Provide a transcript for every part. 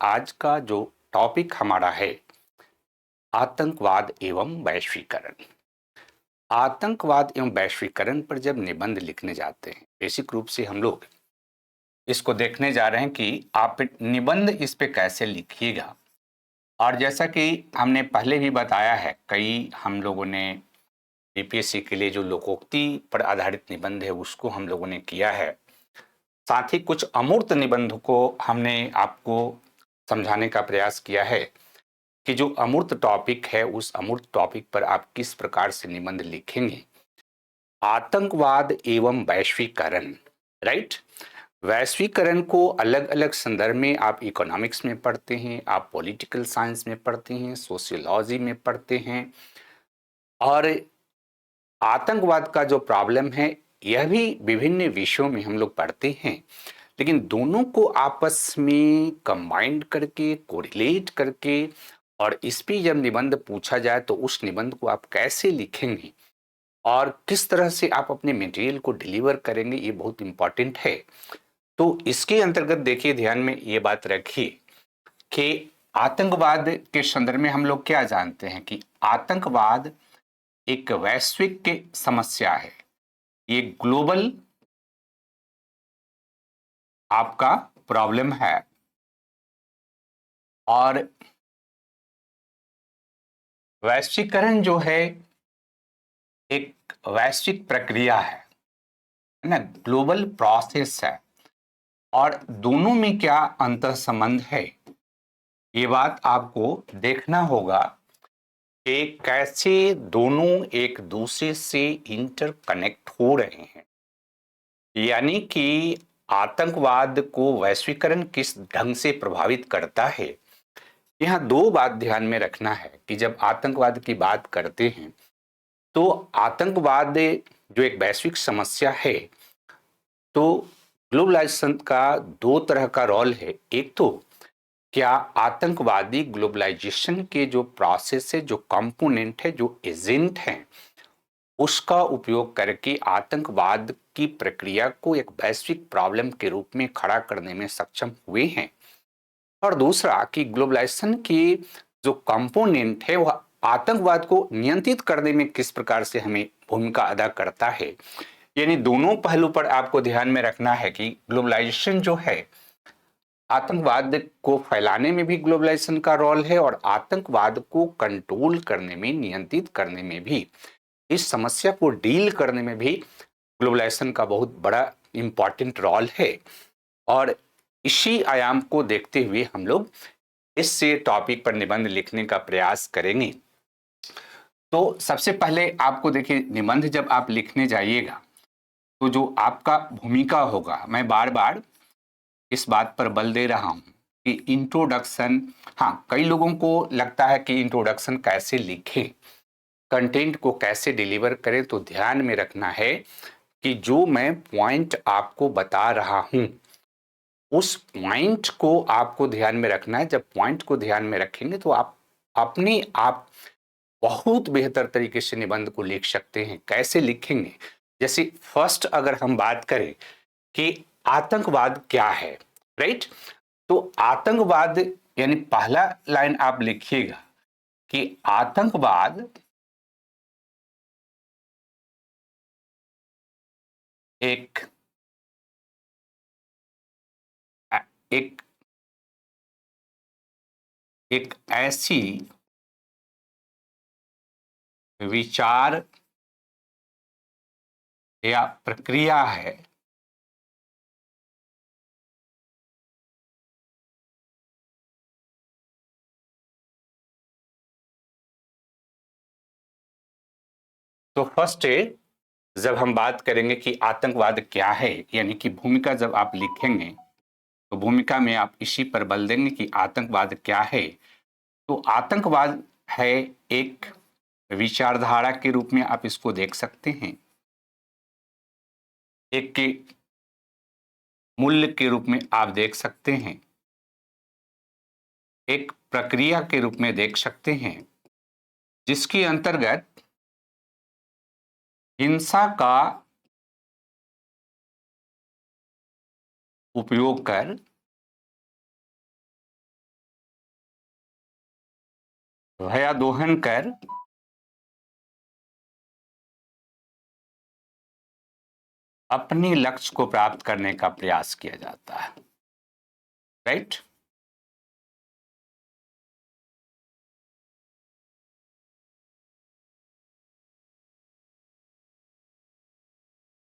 आज का जो टॉपिक हमारा है आतंकवाद एवं वैश्वीकरण। आतंकवाद एवं वैश्वीकरण पर जब निबंध लिखने जाते हैं, बेसिक रूप से हम लोग इसको देखने जा रहे हैं कि आप निबंध इस पे कैसे लिखिएगा। और जैसा कि हमने पहले भी बताया है, कई हम लोगों ने बीपीएससी के लिए जो लोकोक्ति पर आधारित निबंध है उसको हम लोगों ने किया है। साथ ही कुछ अमूर्त निबंध को हमने आपको समझाने का प्रयास किया है कि जो अमूर्त टॉपिक है उस अमूर्त टॉपिक पर आप किस प्रकार से निबंध लिखेंगे। आतंकवाद एवं वैश्वीकरण, राइट। वैश्वीकरण को अलग अलग संदर्भ में आप इकोनॉमिक्स में पढ़ते हैं, आप पॉलिटिकल साइंस में पढ़ते हैं, सोशियोलॉजी में पढ़ते हैं। और आतंकवाद का जो प्रॉब्लम है यह भी विभिन्न विषयों में हम लोग पढ़ते हैं, लेकिन दोनों को आपस में कंबाइंड करके, कोरिलेट करके, और इस पे जब निबंध पूछा जाए तो उस निबंध को आप कैसे लिखेंगे और किस तरह से आप अपने मटेरियल को डिलीवर करेंगे, ये बहुत इंपॉर्टेंट है। तो इसके अंतर्गत देखिए, ध्यान में ये बात रखिए कि आतंकवाद के संदर्भ में हम लोग क्या जानते हैं कि आतंकवाद एक वैश्विक की समस्या है। ये ग्लोबल आपका प्रॉब्लम है और वैश्वीकरण जो है एक वैश्विक प्रक्रिया है ना, ग्लोबल प्रोसेस है। और दोनों में क्या अंतर संबंध है, ये बात आपको देखना होगा कि कैसे दोनों एक दूसरे से इंटरकनेक्ट हो रहे हैं। यानी कि आतंकवाद को वैश्वीकरण किस ढंग से प्रभावित करता है। यहाँ दो बात ध्यान में रखना है कि जब आतंकवाद की बात करते हैं तो आतंकवाद जो एक वैश्विक समस्या है, तो ग्लोबलाइजेशन का दो तरह का रोल है। एक तो क्या आतंकवादी ग्लोबलाइजेशन के जो प्रोसेस है, जो कंपोनेंट है, जो एजेंट हैं, उसका उपयोग करके आतंकवाद की प्रक्रिया को एक वैश्विक प्रॉब्लम के रूप में खड़ा करने में सक्षम हुए हैं। और दूसरा कि ग्लोबलाइजेशन की जो कंपोनेंट है वह आतंकवाद को नियंत्रित करने में किस प्रकार से हमें भूमिका अदा करता है। यानी दोनों पहलू पर आपको ध्यान में रखना है कि ग्लोबलाइजेशन जो है, आतंकवाद को फैलाने में भी ग्लोबलाइजेशन का रोल है और आतंकवाद को कंट्रोल करने में, नियंत्रित करने में भी, इस समस्या को डील करने में भी ग्लोबलाइजेशन का बहुत बड़ा इंपॉर्टेंट रोल है। और इसी आयाम को देखते हुए हम लोग इस टॉपिक पर निबंध लिखने का प्रयास करेंगे। तो सबसे पहले आपको देखिए, निबंध जब आप लिखने जाइएगा तो जो आपका भूमिका होगा, मैं बार बार इस बात पर बल दे रहा हूं कि इंट्रोडक्शन, हाँ, कई लोगों को लगता है कि इंट्रोडक्शन कैसे लिखें, कंटेंट को कैसे डिलीवर करें। तो ध्यान में रखना है कि जो मैं पॉइंट आपको बता रहा हूं उस पॉइंट को आपको ध्यान में रखना है। जब पॉइंट को ध्यान में रखेंगे तो आप अपने आप बहुत बेहतर तरीके से निबंध को लिख सकते हैं। कैसे लिखेंगे, जैसे फर्स्ट अगर हम बात करें कि आतंकवाद क्या है, राइट। तो आतंकवाद यानी पहला लाइन आप लिखिएगा कि आतंकवाद एक एक एक ऐसी विचार या प्रक्रिया है तो फर्स्ट जब हम बात करेंगे कि आतंकवाद क्या है, यानी कि भूमिका जब आप लिखेंगे तो भूमिका में आप इसी पर बल देंगे कि आतंकवाद क्या है। तो आतंकवाद है एक विचारधारा के रूप में आप इसको देख सकते हैं, एक के मूल्य के रूप में आप देख सकते हैं, एक प्रक्रिया के रूप में देख सकते हैं, जिसके अंतर्गत हिंसा का उपयोग कर भयादोहन कर अपने लक्ष्य को प्राप्त करने का प्रयास किया जाता है। राइट?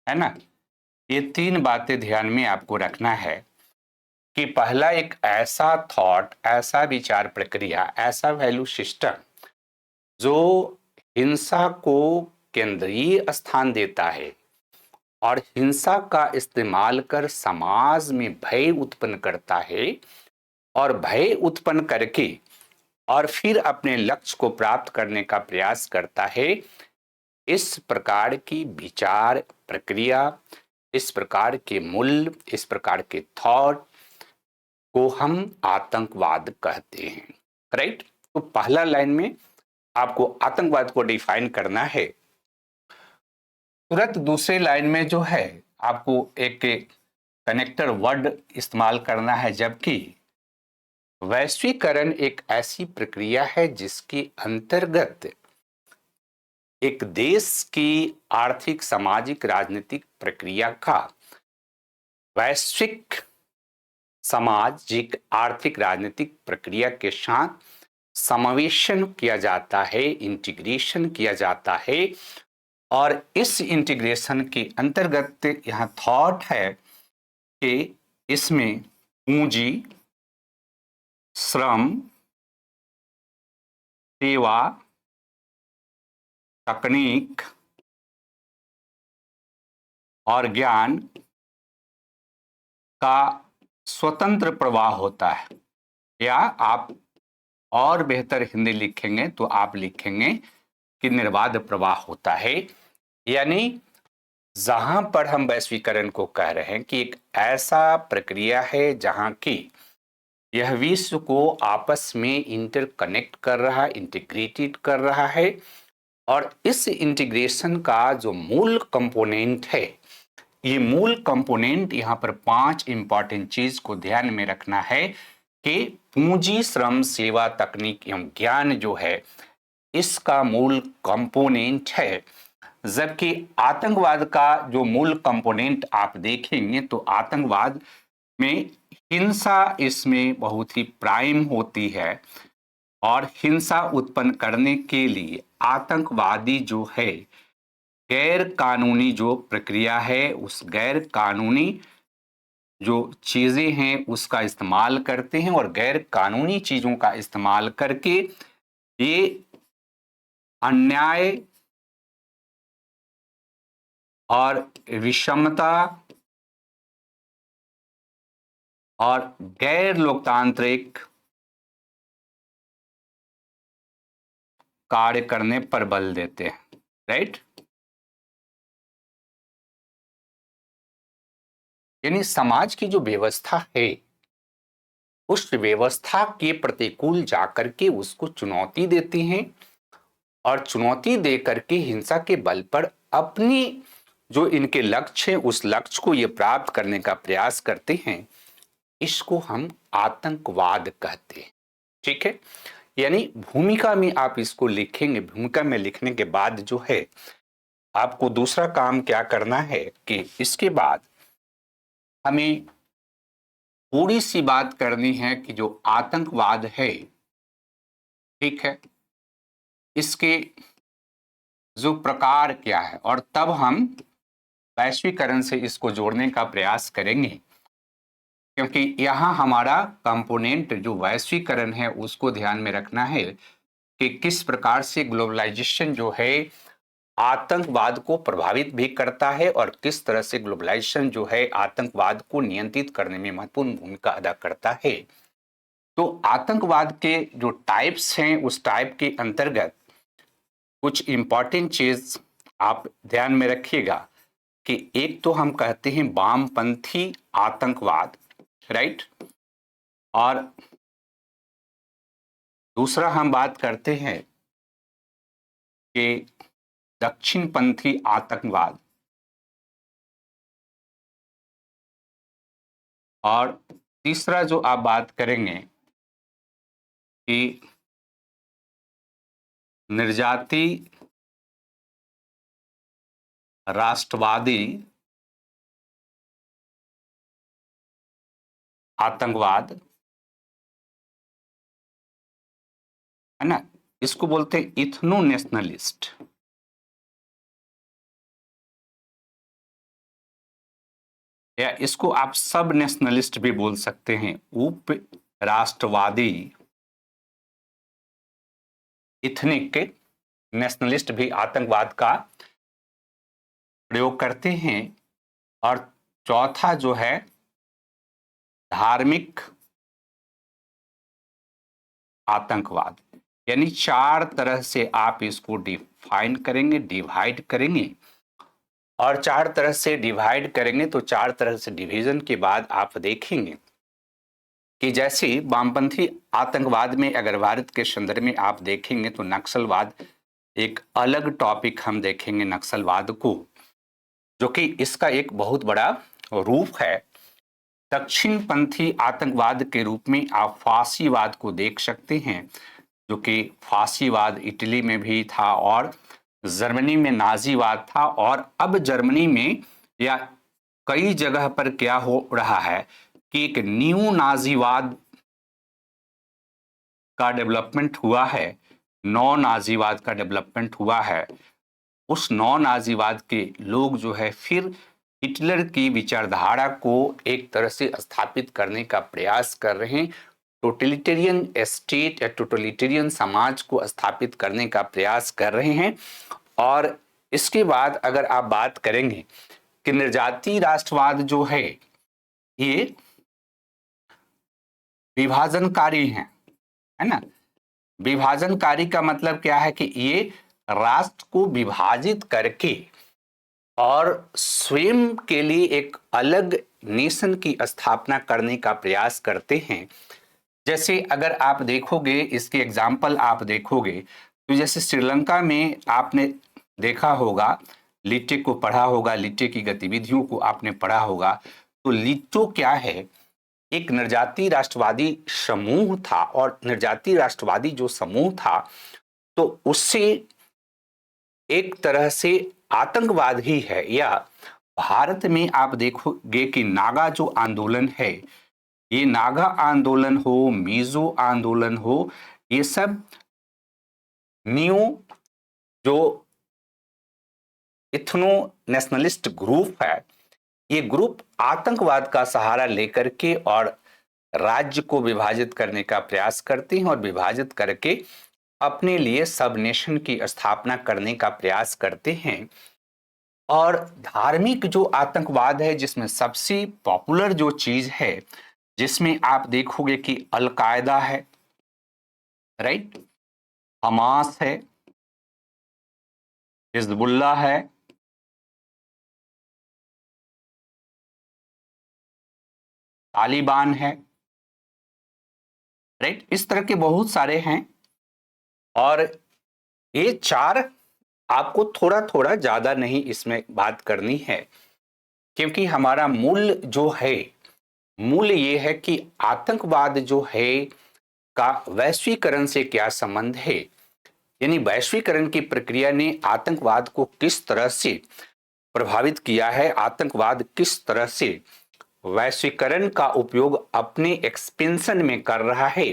है ना? ये 3 बातें ध्यान में आपको रखना है कि पहला एक ऐसा थॉट, ऐसा विचार प्रक्रिया, ऐसा वैल्यू सिस्टम जो हिंसा को केंद्रीय स्थान देता है और हिंसा का इस्तेमाल कर समाज में भय उत्पन्न करता है और भय उत्पन्न करके और फिर अपने लक्ष्य को प्राप्त करने का प्रयास करता है। इस प्रकार की विचार प्रक्रिया, इस प्रकार के मूल्य, इस प्रकार के थॉट को हम आतंकवाद कहते हैं। राइट? तो पहला लाइन में आपको आतंकवाद को डिफाइन करना है। तुरंत दूसरे लाइन में जो है आपको एक कनेक्टर वर्ड इस्तेमाल करना है, जबकि वैश्वीकरण एक ऐसी प्रक्रिया है जिसके अंतर्गत एक देश की आर्थिक, सामाजिक, राजनीतिक प्रक्रिया का वैश्विक सामाजिक, आर्थिक, राजनीतिक प्रक्रिया के साथ समावेशन किया जाता है, इंटीग्रेशन किया जाता है। और इस इंटीग्रेशन के अंतर्गत यहां थॉट है कि इसमें पूंजी, श्रम, सेवा, तकनीक और ज्ञान का स्वतंत्र प्रवाह होता है। या आप और बेहतर हिंदी लिखेंगे तो आप लिखेंगे कि निर्बाध प्रवाह होता है। यानी जहां पर हम वैश्वीकरण को कह रहे हैं कि एक ऐसा प्रक्रिया है जहां की यह विश्व को आपस में इंटरकनेक्ट कर रहा है, इंटीग्रेटेड कर रहा है। और इस इंटीग्रेशन का जो मूल कंपोनेंट है, ये मूल कंपोनेंट यहां पर 5 इंपॉर्टेंट चीज को ध्यान में रखना है कि पूंजी, श्रम, सेवा, तकनीक एवं ज्ञान जो है इसका मूल कंपोनेंट है। जबकि आतंकवाद का जो मूल कंपोनेंट आप देखेंगे तो आतंकवाद में हिंसा इसमें बहुत ही प्राइम होती है और हिंसा उत्पन्न करने के लिए आतंकवादी जो है गैर कानूनी जो प्रक्रिया है, उस गैर कानूनी जो चीजें हैं उसका इस्तेमाल करते हैं और गैर कानूनी चीजों का इस्तेमाल करके ये अन्याय और विषमता और गैर लोकतांत्रिक कार्य करने पर बल देते हैं। राइट? यानी समाज की जो व्यवस्था है उस व्यवस्था के प्रतिकूल जाकर के उसको चुनौती देते हैं और चुनौती दे करके हिंसा के बल पर अपनी जो इनके लक्ष्य है उस लक्ष्य को ये प्राप्त करने का प्रयास करते हैं। इसको हम आतंकवाद कहते हैं। ठीक है? यानी भूमिका में आप इसको लिखेंगे। भूमिका में लिखने के बाद जो है आपको दूसरा काम क्या करना है कि इसके बाद हमें थोड़ी सी बात करनी है कि जो आतंकवाद है, ठीक है, इसके जो प्रकार क्या है, और तब हम वैश्वीकरण से इसको जोड़ने का प्रयास करेंगे। क्योंकि यहां हमारा कंपोनेंट जो वैश्वीकरण है उसको ध्यान में रखना है कि किस प्रकार से ग्लोबलाइजेशन जो है आतंकवाद को प्रभावित भी करता है और किस तरह से ग्लोबलाइजेशन जो है आतंकवाद को नियंत्रित करने में महत्वपूर्ण भूमिका अदा करता है। तो आतंकवाद के जो टाइप्स हैं उस टाइप के अंतर्गत कुछ इंपॉर्टेंट चीज आप ध्यान में रखिएगा कि एक तो हम कहते हैं वामपंथी आतंकवाद। राइट? और दूसरा हम बात करते हैं कि दक्षिणपंथी आतंकवाद। और तीसरा जो आप बात करेंगे कि निर्जाति राष्ट्रवादी आतंकवाद, है ना, इसको बोलते हैं इथनो नेशनलिस्ट। या इसको आप सब नेशनलिस्ट भी बोल सकते हैं। उप राष्ट्रवादी इथनिक नेशनलिस्ट भी आतंकवाद का प्रयोग करते हैं। और चौथा जो है धार्मिक आतंकवाद। यानी 4 तरह से आप इसको डिफाइन करेंगे, डिवाइड करेंगे। और 4 तरह से डिवाइड करेंगे तो 4 तरह से डिवीजन के बाद आप देखेंगे कि जैसे वामपंथी आतंकवाद में अगर भारत के संदर्भ में आप देखेंगे तो नक्सलवाद एक अलग टॉपिक हम देखेंगे, नक्सलवाद को, जो कि इसका एक बहुत बड़ा रूप है। दक्षिण पंथी आतंकवाद के रूप में आप फांसीवाद को देख सकते हैं, जो कि फांसीवाद इटली में भी था और जर्मनी में नाजीवाद था। और अब जर्मनी में या कई जगह पर क्या हो रहा है कि एक न्यू नाजीवाद का डेवलपमेंट हुआ है, नौ नाजीवाद का डेवलपमेंट हुआ है। उस नौ नाजीवाद के लोग जो है फिर हिटलर की विचारधारा को एक तरह से स्थापित करने का प्रयास कर रहे हैं। टोटलिटेरियन स्टेट या टोटलिटेरियन समाज को स्थापित करने का प्रयास कर रहे हैं। और इसके बाद अगर आप बात करेंगे कि निर्जाति राष्ट्रवाद जो है ये विभाजनकारी है ना। विभाजनकारी का मतलब क्या है कि ये राष्ट्र को विभाजित करके और स्वयं के लिए एक अलग नेशन की स्थापना करने का प्रयास करते हैं। जैसे अगर आप देखोगे, इसके एग्जाम्पल आप देखोगे तो जैसे श्रीलंका में आपने देखा होगा, लिट्टे को पढ़ा होगा, लिट्टे की गतिविधियों को आपने पढ़ा होगा। तो लिट्टो क्या है, एक निर्जाति राष्ट्रवादी समूह था। और निर्जाति राष्ट्रवादी जो समूह था तो उससे एक तरह से आतंकवाद ही है। या भारत में आप देखोगे कि नागा जो आंदोलन है, ये नागा आंदोलन हो, मिजो आंदोलन हो, ये सब न्यू जो इथनो नेशनलिस्ट ग्रुप है, ये ग्रुप आतंकवाद का सहारा लेकर के और राज्य को विभाजित करने का प्रयास करते हैं और विभाजित करके अपने लिए सब नेशन की स्थापना करने का प्रयास करते हैं। और धार्मिक जो आतंकवाद है, जिसमें सबसे पॉपुलर जो चीज है, जिसमें आप देखोगे कि अल-कायदा है, राइट, हमास है, हिजबुल्लाह है, तालिबान है, राइट, इस तरह के बहुत सारे हैं। और ये 4 आपको थोड़ा थोड़ा ज्यादा नहीं इसमें बात करनी है, क्योंकि हमारा मूल जो है, मूल ये है कि आतंकवाद जो है का वैश्वीकरण से क्या संबंध है। यानी वैश्वीकरण की प्रक्रिया ने आतंकवाद को किस तरह से प्रभावित किया है, आतंकवाद किस तरह से वैश्वीकरण का उपयोग अपने एक्सपेंशन में कर रहा है।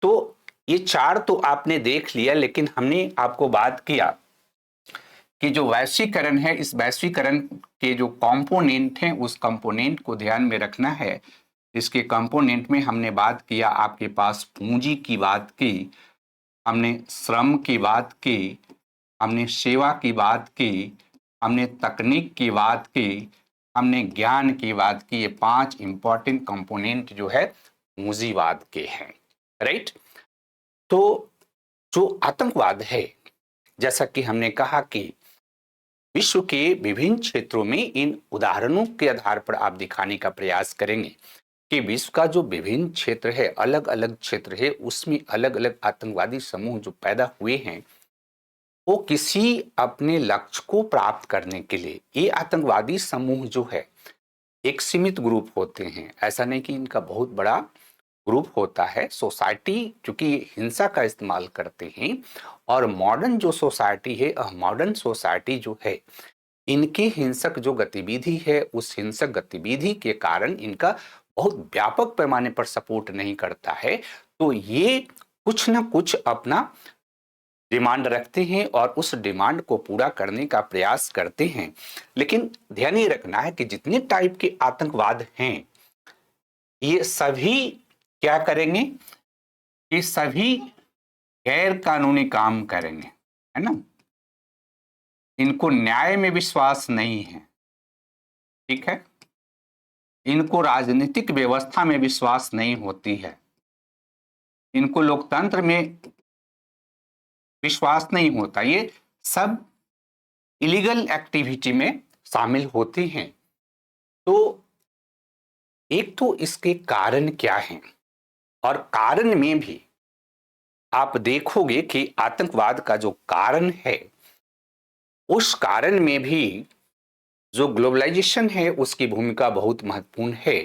तो ये 4 तो आपने देख लिया, लेकिन हमने आपको बात किया कि जो वैश्वीकरण है, इस वैश्वीकरण के जो कंपोनेंट हैं उस कंपोनेंट को ध्यान में रखना है। इसके कंपोनेंट में हमने बात किया, आपके पास पूंजी की बात की, हमने श्रम की बात की, हमने सेवा की बात की, हमने तकनीक की बात की, हमने ज्ञान की बात की। ये 5 इंपॉर्टेंट कंपोनेंट जो है पूंजीवाद के हैं, राइट। तो जो आतंकवाद है, जैसा कि हमने कहा कि विश्व के विभिन्न क्षेत्रों में इन उदाहरणों के आधार पर आप दिखाने का प्रयास करेंगे कि विश्व का जो विभिन्न क्षेत्र है, अलग अलग क्षेत्र है, उसमें अलग अलग आतंकवादी समूह जो पैदा हुए हैं, वो किसी अपने लक्ष्य को प्राप्त करने के लिए, ये आतंकवादी समूह जो है एक सीमित ग्रुप होते हैं। ऐसा नहीं कि इनका बहुत बड़ा ग्रुप होता है, सोसाइटी चूंकि हिंसा का इस्तेमाल करते हैं, और मॉडर्न जो सोसाइटी है, मॉडर्न सोसाइटी जो है, इनकी हिंसक जो गतिविधि है, उस हिंसक गतिविधि के कारण इनका बहुत व्यापक पैमाने पर सपोर्ट नहीं करता है, तो ये कुछ ना कुछ अपना डिमांड रखते हैं और उस डिमांड को पूरा करने का प्रयास करते हैं। लेकिन ध्यान ये रखना है कि जितने टाइप के आतंकवाद हैं, ये सभी क्या करेंगे, ये सभी गैर कानूनी काम करेंगे, है ना। इनको न्याय में विश्वास नहीं है, ठीक है, इनको राजनीतिक व्यवस्था में विश्वास नहीं होती है, इनको लोकतंत्र में विश्वास नहीं होता, ये सब इलीगल एक्टिविटी में शामिल होती हैं। तो एक तो इसके कारण क्या हैं, और कारण में भी आप देखोगे कि आतंकवाद का जो कारण है, उस कारण में भी जो ग्लोबलाइजेशन है उसकी भूमिका बहुत महत्वपूर्ण है।